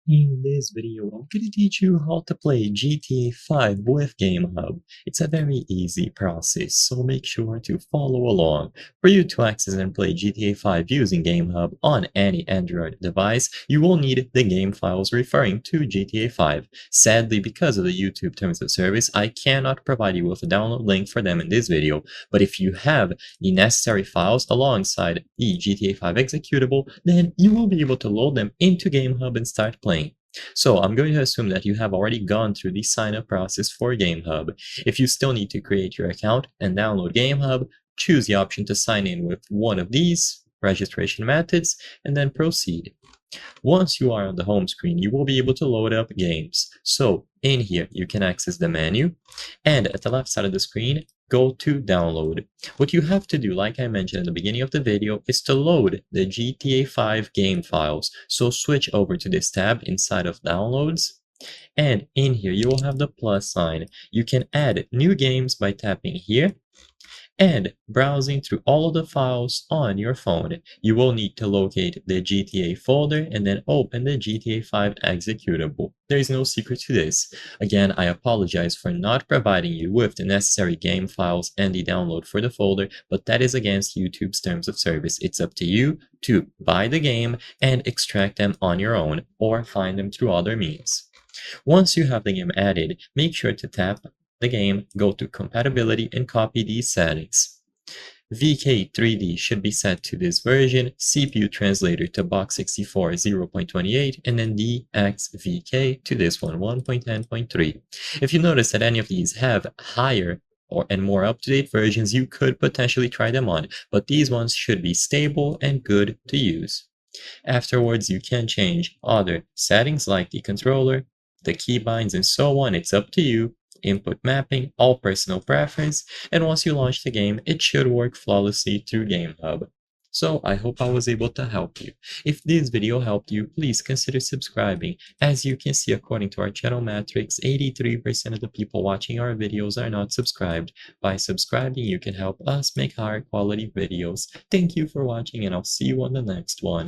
In this video, I'm going to teach you how to play GTA 5 with GameHub. It's a very easy process, so make sure to follow along. For you to access and play GTA 5 using GameHub on any Android device, you will need the game files referring to GTA 5. Sadly, because of the YouTube terms of service, I cannot provide you with a download link for them in this video, but if you have the necessary files alongside the GTA 5 executable, then you will be able to load them into GameHub and start playing. So I'm going to assume that you have already gone through the sign-up process for GameHub. If you still need to create your account and download GameHub, choose the option to sign in with one of these registration methods and then proceed. Once you are on the home screen, you will be able to load up games. So in here, you can access the menu, and at the left side of the screen, go to download. What you have to do, like I mentioned at the beginning of the video, is to load the GTA 5 game files. So switch over to this tab inside of downloads, and in here you will have the plus sign. You can add new games by tapping here and browsing through all of the files on your phone. You will need to locate the GTA folder and then open the GTA 5 executable. There is no secret to this. Again, I apologize for not providing you with the necessary game files and the download for the folder, but that is against YouTube's terms of service. It's up to you to buy the game and extract them on your own or find them through other means. Once you have the game added, make sure to tap the game, go to compatibility and copy these settings. VK3D should be set to this version, CPU translator to Box64 0.28, and then DXVK to this one 1.10.3. If you notice that any of these have higher and more up-to-date versions, you could potentially try them on, but these ones should be stable and good to use. Afterwards, you can change other settings like the controller, the keybinds, and so on. It's up to you. Input mapping, all personal preference, and once you launch the game, it should work flawlessly through GameHub. So I hope I was able to help you. If this video helped you, please consider subscribing. As you can see, according to our channel metrics, 83% of the people watching our videos are not subscribed. By subscribing, you can help us make higher quality videos. Thank you for watching, and I'll see you on the next one.